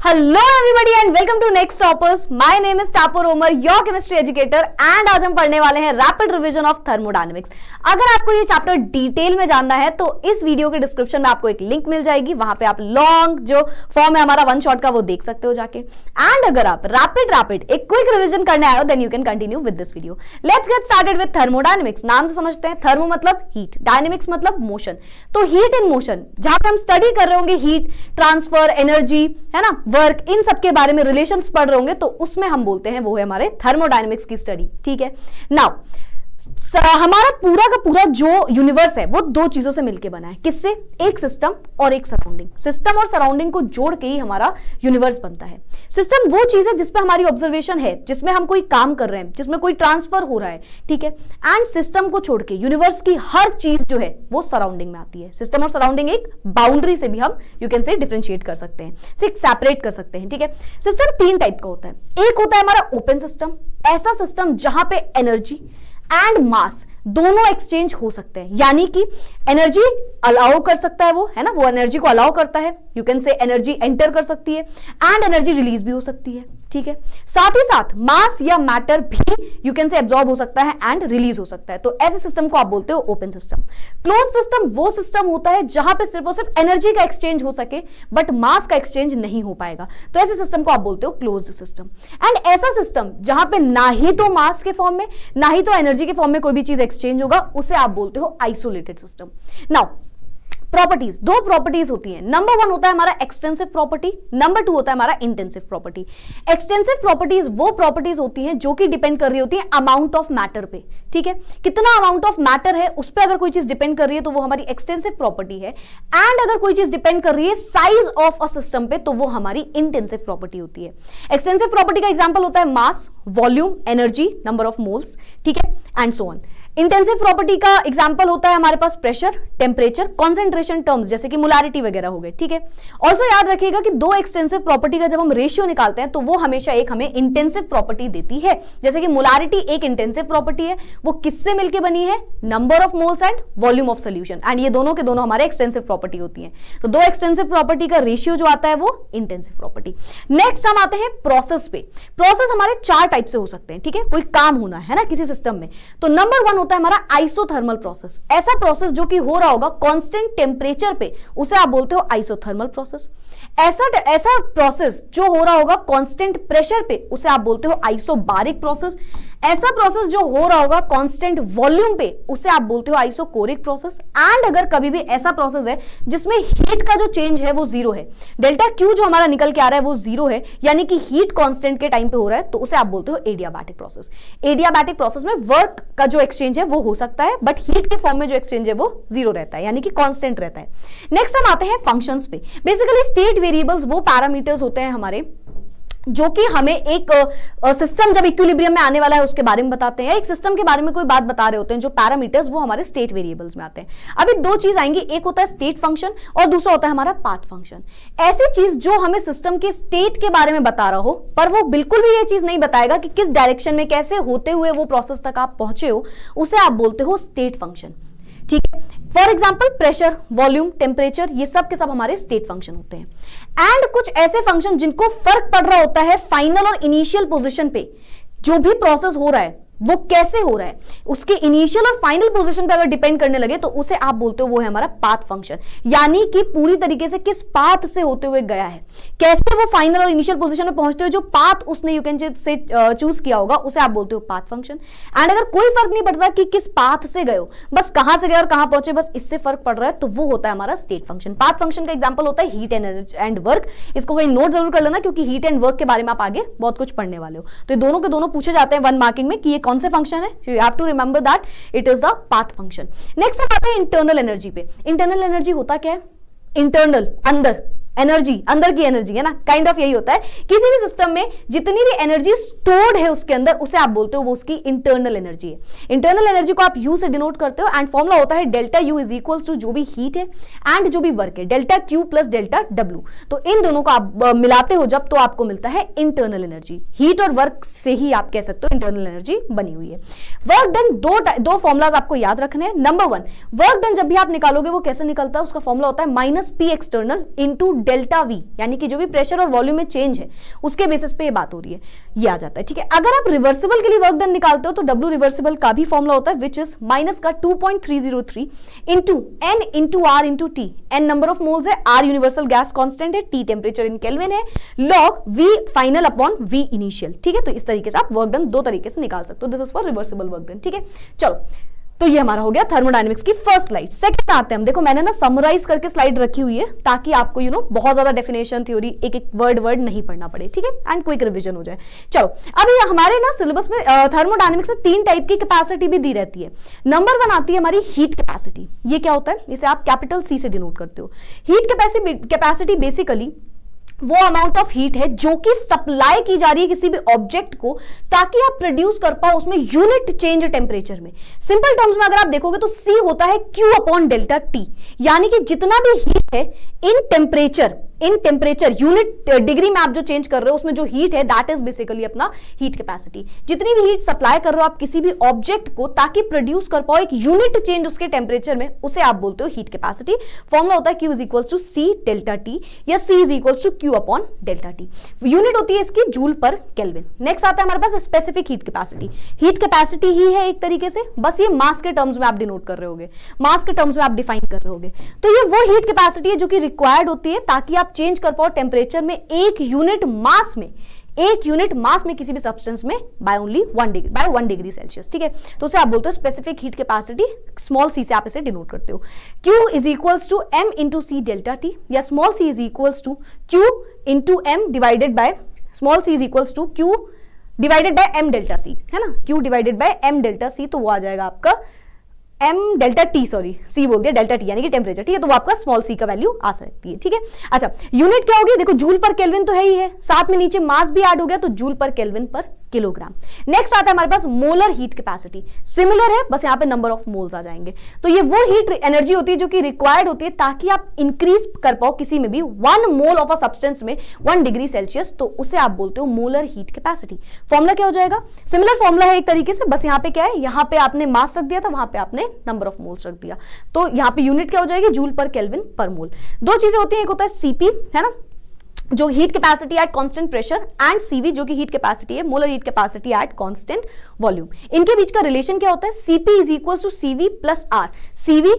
Hello everybody and welcome to Next Toppers. My name is topper Omar, your chemistry educator and आज हम पढ़ने वाले हैं रैपिड रिवीजन ऑफ थर्मोडायनेमिक्स। अगर आपको ये चैप्टर डिटेल में जानना है तो इस वीडियो के डिस्क्रिप्शन में आपको एक लिंक मिल जाएगी, वहां पे आप लॉन्ग जो फॉर्म है हमारा वन शॉट का वो देख सकते हो जाके। एंड अगर आप रैपिड एक क्विक रिविजन करने आए हो then you can continue with this video. Let's get started with thermodynamics. नाम से समझते हैं, थर्मो मतलब हीट, डायनेमिक्स मतलब मोशन। तो हीट इन मोशन, जहां पे हम स्टडी कर रहे होंगे हीट ट्रांसफर, एनर्जी, है ना, वर्क, इन सब के बारे में रिलेशंस पढ़ रहे होंगे, तो उसमें हम बोलते हैं वो है हमारे थर्मोडायनेमिक्स की स्टडी। ठीक है, नाउ हमारा पूरा का पूरा जो यूनिवर्स है वो दो चीजों से मिलकर बना है। किससे? एक सिस्टम और एक सराउंडिंग। सिस्टम और सराउंडिंग को जोड़ के ही हमारा यूनिवर्स बनता है। सिस्टम वो चीज है जिसपे हमारी ऑब्जर्वेशन है, जिसमें हम कोई काम कर रहे हैं, जिसमें कोई ट्रांसफर हो रहा है। ठीक है, एंड सिस्टम को छोड़ के यूनिवर्स की हर चीज जो है वो सराउंडिंग में आती है। सिस्टम और सराउंडिंग एक बाउंड्री से भी हम यू कैन से डिफरेंशिएट कर सकते हैं, सेपरेट कर सकते हैं। ठीक है, सिस्टम तीन टाइप का होता है। एक होता है हमारा ओपन सिस्टम, ऐसा सिस्टम जहां पे एनर्जी एंड मास दोनों एक्सचेंज हो सकते हैं, यानी कि एनर्जी अलाउ कर सकता है वो, है ना, वो एनर्जी को अलाउ करता है, you can say energy enter कर सकती है एंड एनर्जी रिलीज भी हो सकती है। ठीक है, साथ ही साथ मास या मैटर भी यू कैन से एब्जॉर्ब हो सकता है एंड रिलीज हो सकता है। तो ऐसे सिस्टम को आप बोलते हो ओपन सिस्टम। क्लोज सिस्टम वो सिस्टम होता है जहां पे सिर्फ और सिर्फ एनर्जी का एक्सचेंज हो सके बट मास का एक्सचेंज नहीं हो पाएगा, तो ऐसे सिस्टम को आप बोलते हो क्लोज्ड सिस्टम। एंड ऐसा सिस्टम जहां पे ना ही तो मास के फॉर्म में ना ही तो एनर्जी के फॉर्म में कोई भी चीज एक्सचेंज होगा, उसे आप बोलते हो आइसोलेटेड सिस्टम। नाउ प्रॉपर्टीज, दो प्रॉपर्टीज होती हैं। नंबर वन होता है हमारा एक्सटेंसिव प्रॉपर्टी, नंबर टू होता है हमारा इंटेंसिव प्रॉपर्टी। एक्सटेंसिव प्रॉपर्टीज वो प्रॉपर्टीज होती हैं जो कि डिपेंड कर रही होती है अमाउंट ऑफ मैटर पे। ठीक है, कितना अमाउंट ऑफ मैटर है उस पर अगर कोई चीज डिपेंड कर रही है तो वो हमारी एक्सटेंसिव प्रॉपर्टी है। एंड अगर कोई चीज डिपेंड कर रही है साइज ऑफ अ सिस्टम पे तो वो हमारी इंटेंसिव प्रॉपर्टी होती है। एक्सटेंसिव प्रॉपर्टी का एग्जांपल होता है mass, volume, energy, number of moles. ठीक है, and so on. Intensive property का एग्जांपल होता है हमारे पास प्रेशर, टेम्परेचर, कॉन्सेंट्रेशन टर्म्स जैसे कि मोलारिटी वगैरह हो गए। ठीक है, ऑल्सो याद रखिएगा कि दो एक्सटेंसिव प्रॉपर्टी का जब हम रेशियो निकालते हैं तो वो हमेशा एक हमें इंटेंसिव प्रॉपर्टी देती है। जैसे कि मोलारिटी एक इंटेंसिव प्रॉपर्टी है, वो किससे मिलकर बनी है? Number of moles and volume of solution, and ये दोनों के दोनों हमारे एक्सटेंसिव प्रॉपर्टी होती है। तो दो एक्सटेंसिव प्रॉपर्टी का रेशियो जो आता है वो इंटेंसिव प्रॉपर्टी। नेक्स्ट हम आते हैं प्रोसेस पे। प्रोसेस हमारे चार टाइप से हो सकते हैं। ठीक है, कोई काम होना है ना किसी सिस्टम में, तो नंबर वन होता है हमारा आइसोथर्मल प्रोसेस। ऐसा प्रोसेस जो कि हो रहा होगा कांस्टेंट टेम्परेचर पे, उसे आप बोलते हो आइसोथर्मल प्रोसेस। ऐसा प्रोसेस जो हो रहा होगा कांस्टेंट प्रेशर पे, उसे आप बोलते हो आइसोबारिक प्रोसेस। ऐसा प्रोसेस जो हो रहा होगा कांस्टेंट वॉल्यूम पे, उसे आप बोलते हो आइसोकोरिक प्रोसेस। एंड अगर कभी भी ऐसा प्रोसेस है जिसमें हीट का जो चेंज है वो जीरो है, डेल्टा क्यू जो हमारा निकल के आ रहा है वो जीरो है, यानी कि हीट कांस्टेंट के टाइम पे हो रहा है, तो उसे आप बोलते हो एडियाबैटिक प्रोसेस। एडियाबैटिक प्रोसेस में वर्क का जो एक्सचेंज है वो हो सकता है बट हीट के फॉर्म में जो एक्सचेंज है वो जीरो रहता है, यानी कि कांस्टेंट रहता है। नेक्स्ट हम आते हैं फंक्शंस पे। बेसिकली स्टेट वेरिएबल्स वो पैरामीटर्स होते हैं हमारे जो कि हमें एक सिस्टम जब इक्विलिब्रियम में आने वाला है उसके बारे में बताते हैं, एक सिस्टम के बारे में कोई बात बता रहे होते हैं। जो पैरामीटर्स वो हमारे स्टेट वेरिएबल्स में आते हैं। अभी दो चीज आएंगी, एक होता है स्टेट फंक्शन और दूसरा होता है हमारा पाथ फंक्शन। ऐसी चीज जो हमें सिस्टम के स्टेट के बारे में बता रहा हो पर वो बिल्कुल भी ये चीज नहीं बताएगा कि किस डायरेक्शन में कैसे होते हुए वो प्रोसेस तक आप पहुंचे हो, उसे आप बोलते हो स्टेट फंक्शन। ठीक है, for example pressure, volume, temperature, ये सब के सब हमारे स्टेट फंक्शन होते हैं। एंड कुछ ऐसे फंक्शन जिनको फर्क पड़ रहा होता है फाइनल और इनिशियल पोजीशन पे, जो भी प्रोसेस हो रहा है वो कैसे हो रहा है उसके इनिशियल और फाइनल पोजीशन पे अगर डिपेंड करने लगे तो उसे आप बोलते हो वो है हमारा पाथ फंक्शन, यानी कि पूरी तरीके से किस पाथ से होते हुए गया है, कैसे वो फाइनल और इनिशियल पोजीशन में पहुंचते हुए जो पाथ उसने यू कैन से चूज किया होगा उसे आप बोलते हो पाथ फंक्शन। एंड अगर कोई फर्क नहीं पड़ता कि किस पाथ से गए हो, बस कहां से गए और कहां पहुंचे, बस इससे फर्क पड़ रहा है, तो वो होता है हमारा स्टेट फंक्शन। पाथ फंक्शन का एग्जांपल होता है हीट एंड वर्क। इसको कहीं नोट जरूर कर लेना क्योंकि हीट एंड वर्क के बारे में आप आगे बहुत कुछ पढ़ने वाले हो। तो ये दोनों के दोनों पूछे जाते हैं वन मार्किंग में कि ये कौन से फंक्शन है। So you have to remember that it is the path function. Next हम आते हैं इंटरनल एनर्जी पे। इंटरनल एनर्जी होता क्या है? इंटरनल, अंदर एनर्जी, अंदर की एनर्जी है ना, काइंड ऑफ यही होता है। किसी भी सिस्टम में जितनी भी एनर्जी स्टोर्ड है उसके अंदर, उसे आप बोलते हो वो उसकी इंटरनल एनर्जी है। इंटरनल एनर्जी को आप यू से डिनोट करते हो एंड फॉर्मूला होता है delta U is equals to जो भी हीट है एंड जो भी वर्क है, delta Q plus delta W. तो इन दोनों को आप मिलाते हो जब, तो आपको मिलता है इंटरनल एनर्जी। हीट और वर्क से ही आप कह सकते हो इंटरनल एनर्जी बनी हुई है। वर्क डन, दो फॉर्मुलाज आपको याद रखने हैं। नंबर वन, वर्क डन जब भी आप निकालोगे वो कैसे निकलता है, उसका फॉर्मूला होता है minus P external into delta we, यानी कि जो भी प्रेशर और वॉल्यूम में चेंज है उसके बेसिस पे ये बात हो रही है, ये आ जाता है। ठीक है, अगर आप रिवर्सिबल के लिए वर्क डन निकालते हो तो डब्ल्यू रिवर्सिबल का भी फॉर्मुला होता है विच इज माइनस का 2.303 into n into R into T. N number of moles है, आर यूनिवर्सल गैस कांस्टेंट है, टी टेम्परेचर इन केल्विन है, log V final upon V initial. ठीक है, तो इस तरीके से आप वर्क डन दो तरीके से निकाल सकते हो। This is for reversible work done. ठीक है, चलो तो ये हमारा हो गया थर्मोडायनेमिक्स की फर्स्ट स्लाइड। सेकंड आते हैं हम, देखो मैंने ना समराइज करके स्लाइड रखी हुई है ताकि आपको बहुत ज्यादा डेफिनेशन थ्योरी एक एक वर्ड नहीं पढ़ना पड़े। ठीक है, एंड क्विक रिवीजन हो जाए। चलो अभी हमारे ना सिलेबस में थर्मोडायनेमिक्स में 3 टाइप की कैपेसिटी भी दी रहती है। नंबर 1 आती है हमारी हीट कैपेसिटी। ये क्या होता है, इसे आप कैपिटल सी से डिनोट करते हो। हीट कैपेसिटी बेसिकली वो अमाउंट ऑफ हीट है जो कि सप्लाई की जा रही है किसी भी ऑब्जेक्ट को ताकि आप प्रोड्यूस कर पाओ उसमें यूनिट चेंज टेम्परेचर में। सिंपल टर्म्स में अगर आप देखोगे तो C होता है Q अपॉन डेल्टा T, यानी कि जितना भी हीट है इन टेम्परेचर यूनिट डिग्री में आप जो चेंज कर रहे हो उसमें जो हीट है दैट इज बेसिकली अपना हीट कैपेसिटी। जितनी भी हीट सप्लाई कर रहे हो आप किसी भी ऑब्जेक्ट को ताकि प्रोड्यूस कर पाओ एक यूनिट चेंज उसके टेम्परेचर में, उसे आप बोलते हो हीट कैपेसिटी। फॉर्मूला होता है Q is equals to C delta T या C is equals to Q upon delta T। Unit होती है इसकी जूल पर केल्विन। नेक्स्ट आता है हमारे पास specific heat capacity. Heat capacity ही है एक तरीके से, बस ये मास के टर्म्स में आप डिनोट कर रहे होगे, मास के टर्म्स में आप डिफाइन कर रहे होगे। तो ये वो हीट कैपेसिटी है जो कि रिक्वायर्ड होती है ताकि आप चेंज कर पाओ टेम्परेचर में एक यूनिट मास में किसी भी सब्सटेंस में बाय ओनली 1 डिग्री सेल्सियस। ठीक है, तो उसे आप बोलते हो specific heat capacity, small c से आप इसे डिनोट करते हो। Q is equals to M into C delta T या small c is equals to Q into M divided by small c is equals to Q divided by M delta C, है ना, Q divided by M delta C, तो वो आ जाएगा आपका M delta T, sorry C बोल दिया, delta T यानी कि टेम्परेचर। ठीक है, तो वो आपका स्मॉल c का वैल्यू आ सकती है। ठीक है, अच्छा यूनिट क्या होगी, देखो जूल पर केल्विन तो है ही है, साथ में नीचे मास भी ऐड हो गया तो जूल पर केल्विन पर किलोग्राम। नेक्स्ट आता है हमारे पास मोलर हीट कैपेसिटी। सिमिलर है, बस यहाँ पे नंबर ऑफ मोल्स आ जाएंगे। तो ये वो हीट एनर्जी होती है जो कि रिक्वायर्ड होती है ताकि आप इंक्रीज कर पाओ किसी में भी 1 मोल ऑफ अ सब्सटेंस में 1 डिग्री सेल्सियस, तो उसे आप बोलते हो मोलर हीट कैपेसिटी। फॉर्मूला क्या हो जाएगा, सिमिलर फॉर्मूला है एक तरीके से, बस यहाँ पे क्या है, यहाँ पे आपने मास रख दिया था, वहां पे आपने नंबर ऑफ मोल्स रख दिया, तो यहाँ पे यूनिट क्या हो जाएगी, जूल पर केल्विन पर मोल। दो चीजें होती है, एक होता है Cp, है ना, जो heat capacity at constant pressure, and Cv जो कि हीट कैपेसिटी है, molar heat capacity at constant volume. इनके बीच का रिलेशन क्या होता है, Cp is equal to Cv plus R। Cv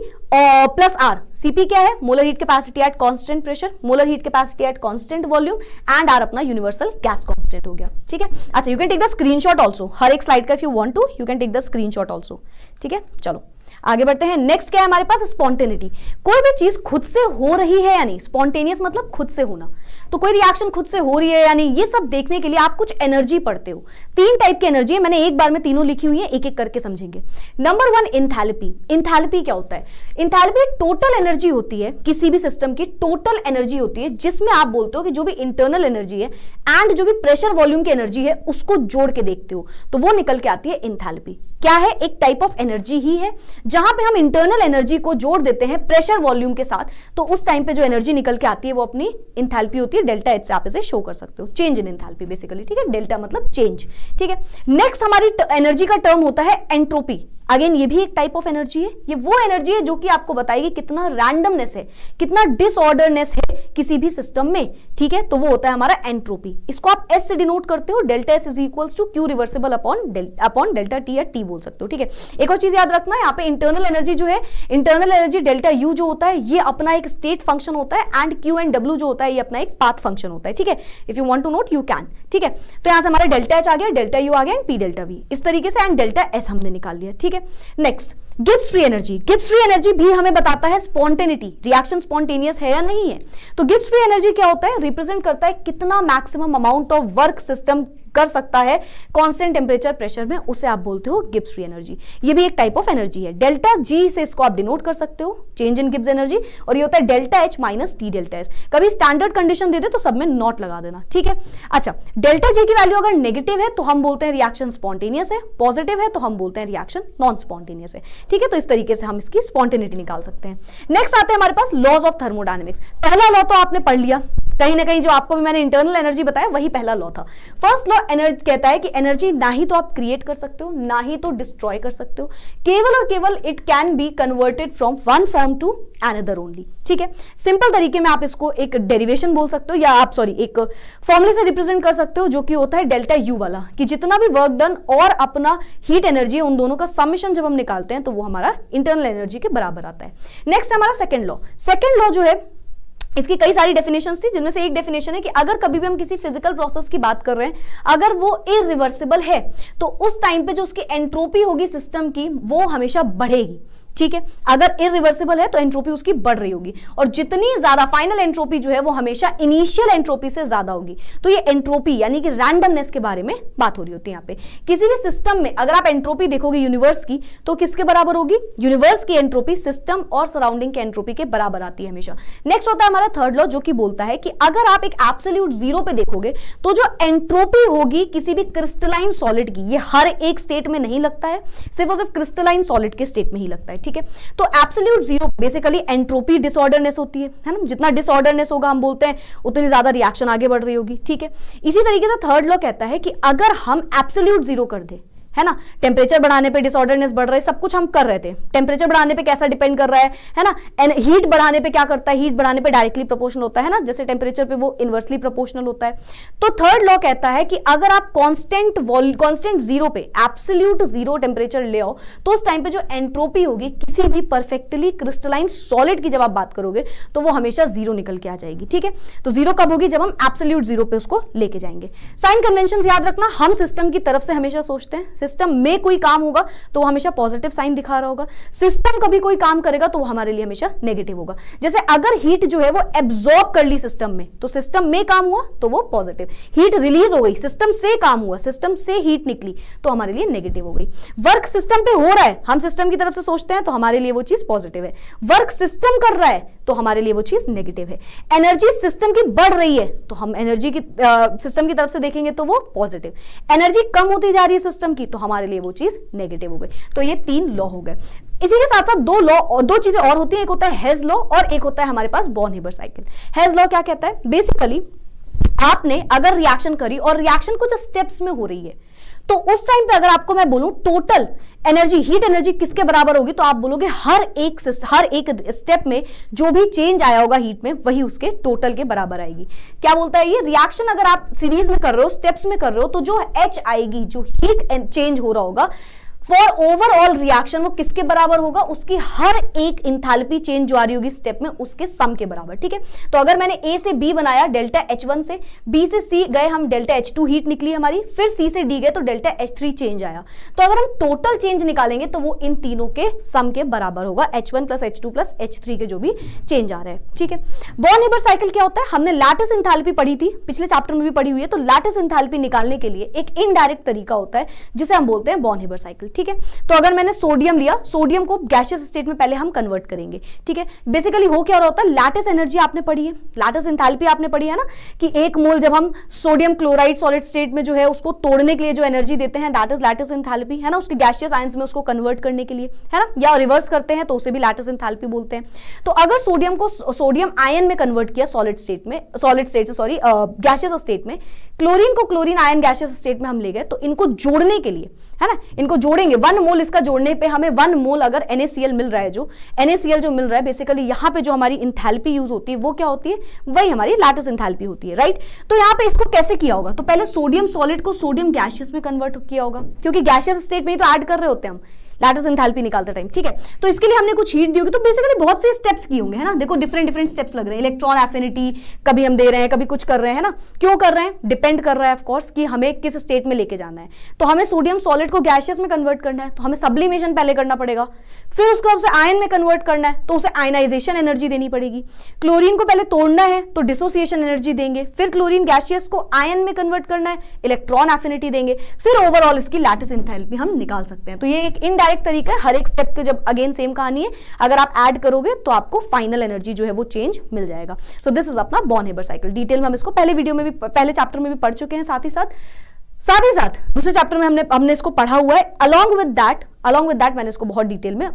plus R, Cp क्या है, molar heat capacity at constant pressure, molar heat capacity at constant volume, and R अपना universal gas constant हो गया। ठीक है, अच्छा you can take the screenshot also, हर एक स्लाइड का if you want to you can take the screenshot also. ठीक है, चलो आगे बढ़ते हैं। नेक्स्ट क्या है हमारे पास, स्पॉन्टेनिटी। कोई भी चीज खुद से हो रही है या नहीं, स्पॉन्टेनियस मतलब खुद से होना, तो कोई रिएक्शन खुद से हो रही है या नहीं, ये सब देखने के लिए आप कुछ एनर्जी पढ़ते हो। 3 टाइप की एनर्जी है, मैंने एक बार में तीनों लिखी हुई है, एक एक करके समझेंगे। Number 1 enthalpy. इंथैल्पी क्या होता है, इंथैल्पी टोटल एनर्जी होती है, किसी भी सिस्टम की टोटल एनर्जी होती है जिसमें आप बोलते हो कि जो भी इंटरनल एनर्जी है एंड जो भी प्रेशर वॉल्यूम की एनर्जी है उसको जोड़ के देखते हो, तो वो निकल के आती है इंथैल्पी। क्या है, एक टाइप ऑफ एनर्जी ही है जहां पे हम इंटरनल एनर्जी को जोड़ देते हैं प्रेशर वॉल्यूम के साथ, तो उस टाइम पे जो एनर्जी निकल के आती है वो अपनी इंथैल्पी होती है। डेल्टा एच से आप इसे शो कर सकते हो, चेंज इन इंथैल्पी बेसिकली। ठीक है, डेल्टा मतलब चेंज। ठीक है, नेक्स्ट हमारी एनर्जी का टर्म होता है एंट्रोपी। अगेन ये भी एक टाइप ऑफ एनर्जी है, ये वो एनर्जी है जो कि आपको बताएगी कितना रैंडमनेस है, कितना डिसऑर्डरनेस है किसी भी सिस्टम में। ठीक है, तो वो होता है हमारा एंट्रोपी। इसको आप एस से डिनोट करते हो, delta S is equals to Q reversible upon delta T या टी बोल सकते हो। ठीक है, एक और चीज याद रखना है, यहाँ पे इंटरनल एनर्जी जो है, इंटरनल एनर्जी डेल्टा यू जो होता है ये अपना एक स्टेट फंक्शन होता है, एंड क्यू एंड डब्ल्यू जो होता है ये अपना एक पाथ फंक्शन होता है। ठीक है, if you want to note you can. ठीक है, तो यहां से हमारा डेल्टा एच आ गया, डेल्टा यू आ गया, एंड पी डेल्टा वी, इस तरीके से, एंड डेल्टा एस हमने निकाल लिया। ठीक है, next Gibbs free energy. Gibbs free energy भी हमें बताता है स्पॉन्टेनिटी, रिएक्शन स्पॉन्टेनियस है या नहीं है। तो गिब्स फ्री एनर्जी क्या होता है, रिप्रेजेंट करता है कितना maximum amount of work system कर सकता है कांस्टेंट टेम्परेचर प्रेशर में, उसे आप बोलते हो गिब्स फ्री एनर्जी। ये भी एक टाइप ऑफ एनर्जी है। डेल्टा जी से इसको आप डिनोट कर सकते हो, चेंज इन गिब्स एनर्जी, और ये होता है delta H minus T delta S. कभी स्टैंडर्ड कंडीशन दे दे तो सब में नॉट लगा देना। ठीक है, अच्छा डेल्टा जी की वैल्यू अगर नेगेटिव है तो हम बोलते हैं रिएक्शन स्पॉन्टेनियस है, पॉजिटिव है तो हम बोलते हैं रिएक्शन नॉन स्पॉन्टेनियस है। ठीक है, तो इस तरीके से हम इसकी स्पॉन्टेनिटी निकाल सकते हैं। नेक्स्ट आते हैं हमारे पास लॉज ऑफ थर्मोडायनेमिक्स। पहला लॉ तो आपने पढ़ लिया, कहीं ना कहीं जो आपको भी मैंने इंटरनल एनर्जी बताया वही पहला लॉ था। फर्स्ट लॉ एनर्जी कहता है कि एनर्जी ना ही तो आप क्रिएट कर सकते हो ना ही तो डिस्ट्रॉय कर सकते हो, केवल और केवल it can be converted from one form to another only. ठीक है, सिंपल तरीके में आप इसको एक डेरिवेशन बोल सकते हो या आप एक फॉर्मूले से रिप्रेजेंट कर सकते हो, जो कि होता है डेल्टा यू वाला, कि जितना भी वर्क डन और अपना हीट एनर्जी उन दोनों का समेशन जब हम निकालते हैं तो वो हमारा इंटरनल एनर्जी के बराबर आता है। नेक्स्ट हमारा सेकंड लॉ। सेकंड लॉ जो है इसकी कई सारी डेफिनेशंस थी, जिनमें से एक डेफिनेशन है कि अगर कभी भी हम किसी फिजिकल प्रोसेस की बात कर रहे हैं, अगर वो इरिवर्सिबल है तो उस टाइम पे जो उसकी एंट्रोपी होगी सिस्टम की वो हमेशा बढ़ेगी। ठीक है, अगर इरिवर्सिबल है तो एंट्रोपी उसकी बढ़ रही होगी, और जितनी ज्यादा फाइनल एंट्रोपी जो है वो हमेशा इनिशियल एंट्रोपी से ज्यादा होगी। तो ये एंट्रोपी यानी कि रैंडमनेस के बारे में बात हो रही होती है यहाँ पे। किसी भी सिस्टम में अगर आप एंट्रोपी देखोगे यूनिवर्स की, तो किसके बराबर होगी? यूनिवर्स की एंट्रोपी सिस्टम और सराउंडिंग के एंट्रोपी के बराबर आती है हमेशा। नेक्स्ट होता है हमारा थर्ड लॉ, जो कि बोलता है कि अगर आप एक एब्सोल्यूट जीरो पे देखोगे तो जो एंट्रोपी होगी किसी भी क्रिस्टलाइन सॉलिड की, ये हर एक स्टेट में नहीं लगता है, सिर्फ और सिर्फ क्रिस्टलाइन सॉलिड के स्टेट में ही लगता है। ठीक है, तो absolute zero basically entropy disorderness होती है ना, जितना डिसऑर्डरनेस होगा हम बोलते हैं उतनी ज्यादा रिएक्शन आगे बढ़ रही होगी। ठीक है, इसी तरीके से थर्ड लॉ कहता है कि अगर हम एब्सोल्यूट जीरो कर दें, है ना, टेम्परेचर बढ़ाने पे डिसऑर्डरनेस बढ़ रहा है, सब कुछ हम कर रहे थे, टेम्परेचर बढ़ाने पे कैसा डिपेंड कर रहा है ना, हीट बढ़ाने पे क्या करता है, हीट बढ़ाने पे डायरेक्टली प्रोपोर्शनल होता है ना, जैसे टेम्परेचर पे वो इनवर्सली प्रोपोर्शनल होता है। तो थर्ड लॉ कहता है कि अगर आप कांस्टेंट जीरो पे एब्सोल्यूट जीरो टेम्परेचर ले आओ तो उस टाइम पे जो एंट्रोपी होगी किसी भी परफेक्टली क्रिस्टलाइन सॉलिड की जब आप बात करोगे तो वो हमेशा जीरो निकल के आ जाएगी। ठीक है, तो जीरो कब होगी? जब हम एब्सोल्यूट जीरो पे उसको लेके जाएंगे। साइन कन्वेंशन याद रखना, हम सिस्टम की तरफ से हमेशा सोचते हैं, सिस्टम में कोई काम होगा तो वो हमेशा पॉजिटिव साइन दिखा रहा होगा, सिस्टम कभी कोई काम करेगा तो वो हमारे लिए हमेशा नेगेटिव होगा। जैसे अगर हीट जो है वो एब्जॉर्ब कर ली सिस्टम में तो सिस्टम में काम हुआ तो वो पॉजिटिव, हीट रिलीज हो गई, सिस्टम से काम हुआ, सिस्टम से हीट निकली तो हमारे लिए नेगेटिव हो गई। वर्क सिस्टम पे हो रहा है, हम सिस्टम की तरफ से सोचते हैं तो हमारे लिए वो चीज पॉजिटिव है, वर्क सिस्टम कर रहा है तो हमारे लिए वो चीज नेगेटिव है। एनर्जी सिस्टम की बढ़ रही है तो हम एनर्जी की सिस्टम की तरफ से देखेंगे तो वो पॉजिटिव, एनर्जी कम होती जा रही है सिस्टम की तो हमारे लिए वो चीज नेगेटिव हो गई। तो ये तीन लॉ हो गए। इसी के साथ साथ दो चीजें और होती है, एक होता है हेज लॉ और एक होता है हमारे पास बॉर्न-हीबर साइकिल। हेज लॉ क्या कहता है? बेसिकली आपने अगर रिएक्शन करी और रिएक्शन कुछ स्टेप्स में हो रही है तो उस टाइम पे अगर आपको मैं बोलूं टोटल एनर्जी, हीट एनर्जी किसके बराबर होगी, तो आप बोलोगे हर एक स्टेप में जो भी चेंज आया होगा हीट में वही उसके टोटल के बराबर आएगी। क्या बोलता है ये? रिएक्शन अगर आप सीरीज में कर रहे हो, स्टेप्स में कर रहे हो, तो जो एच आएगी, जो हीट चेंज हो रहा होगा फॉर ओवरऑल रिएक्शन, वो किसके बराबर होगा? उसकी हर एक इंथैल्पी चेंज जो आ रही होगी स्टेप में उसके सम के बराबर। ठीक है, तो अगर मैंने ए से बी बनाया डेल्टा H1 से, बी से सी गए हम डेल्टा H2 हीट निकली हमारी, फिर सी से डी गए तो डेल्टा H3 चेंज आया, तो अगर हम टोटल चेंज निकालेंगे तो वो इन तीनों के सम के बराबर होगा, H1 plus H2 plus H3 के जो भी चेंज आ रहा है। ठीक है, बॉर्न-हीबर साइकिल क्या होता है? हमने लैटिस इंथैल्पी पढ़ी थी, पिछले चैप्टर में भी पढ़ी हुई है। तो लैटिस इंथैल्पी निकालने के लिए एक इनडायरेक्ट तरीका होता है जिसे हम बोलते हैं बॉर्न-हीबर साइकिल। ठीक है, तो अगर मैंने सोडियम लिया, सोडियम को गैसियस स्टेट में पहले हम कन्वर्ट करेंगे। ठीक है, बेसिकली हो क्या रहा होता है? लैटिस एनर्जी आपने पढ़ी है, लैटिस एंथैल्पी आपने पढ़ी है ना, कि एक मोल जब हम सोडियम क्लोराइड सॉलिड स्टेट में जो है उसको तोड़ने के लिए जो एनर्जी देते हैं दैट इज लैटिस एंथैल्पी, है ना, उसके गैसियस आयंस में उसको कन्वर्ट करने के लिए, है ना, या रिवर्स करते हैं तो उसे भी लैटिस एंथैल्पी बोलते हैं। तो अगर सोडियम को सोडियम आयन में कन्वर्ट किया गैसियस स्टेट में, क्लोरीन को क्लोरीन आयन गैसियस स्टेट में हम ले गए, तो इनको जोड़ने के लिए, है ना, इनको जोड़ेंगे, 1 मोल इसका जोड़ने पे हमें 1 मोल अगर NaCl मिल रहा है, जो NaCl जो मिल रहा है, बेसिकली यहाँ पे जो हमारी इंथैल्पी यूज होती है वो क्या होती है? वही हमारी लैटिस इंथैल्पी होती है, राइट। तो यहाँ पे इसको कैसे किया होगा? तो पहले सोडियम सॉलिड को सोडियम गैसियस में कन्वर्ट किया होगा, क्योंकि गैसियस स्टेट में ही तो ऐड कर रहे होते हैं हम लैटिस एंथैल्पी निकालते टाइम। ठीक है, तो इसके लिए हमने कुछ हीट दी होगी, तो बेसिकली बहुत से स्टेप्स किए होंगे, है ना, देखो डिफरेंट स्टेप्स लग रहे हैं, इलेक्ट्रॉन एफिनिटी कभी हम दे रहे हैं, कभी कुछ कर रहे हैं, ना, क्यों कर रहे हैं? डिपेंड कर रहा है ऑफ कोर्स कि हमें किस स्टेट में लेके जाना है। तो हमें सोडियम सॉलिड को गैसियस में कन्वर्ट करना है तो हमें सब्लिमेशन पहले करना पड़ेगा, फिर उसके बाद उसे आयन में कन्वर्ट करना है तो उसे आयनाइजेशन एनर्जी देनी पड़ेगी। क्लोरीन को पहले तोड़ना है तो डिसोसिएशन एनर्जी देंगे, फिर क्लोरीन गैसियस को आयन में कन्वर्ट करना है, इलेक्ट्रॉन एफिनिटी देंगे, फिर ओवरऑल इसकी लैटिस एंथैल्पी हम निकाल सकते हैं। तो ये एक इनडायरेक्ट तरीका है, हर एक स्टेप के जब अगेन सेम कहानी है, अगर आप ऐड करोगे तो आपको फाइनल एनर्जी जो है वो चेंज मिल जाएगा। सो दिस इज अपना बॉर्न-हीबर साइकिल। डिटेल में हम इसको पहले वीडियो में भी, पहले चैप्टर में भी पढ़ चुके हैं, साथ ही साथ दूसरे चैप्टर में हमने इसको पढ़ा हुआ है। Along with along with that मैंने इसको बहुत डिटेल में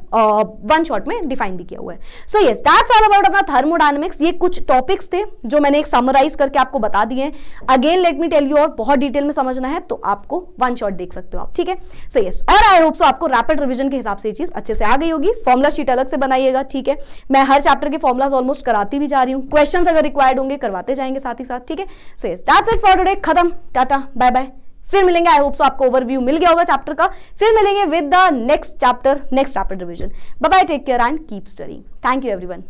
वन शॉट में डिफाइन भी किया हुआ है. So yes, that's all about अपना थर्मोडायनेमिक्स. ये कुछ टॉपिक्स थे जो मैंने एक समराइज करके आपको बता दिए हैं. Again let me tell you, और बहुत डिटेल में समझना है तो आपको वन शॉट देख सकते हो आप. ठीक है. सो यस, और आई होप सो आपको रैपिड रिवीजन के हिसाब से ये चीज अच्छे से आ गई होगी. फॉर्मुला शीट अलग से बनाइएगा. ठीक है. मैं हर चैप्टर के फॉर्मुलाज ऑलमोस्ट कराती भी जा रही हूँ. क्वेश्चंस अगर रिक्वायर्ड होंगे करवाते जाएंगे साथ ही साथ. ठीक है. So yes, that's it for today. खत्म. Tata, bye bye. फिर मिलेंगे. आई होप सो आपको ओवरव्यू मिल गया होगा चैप्टर का. फिर मिलेंगे with the next chapter, next rapid revision. Bye bye, take care and keep studying. Thank you everyone.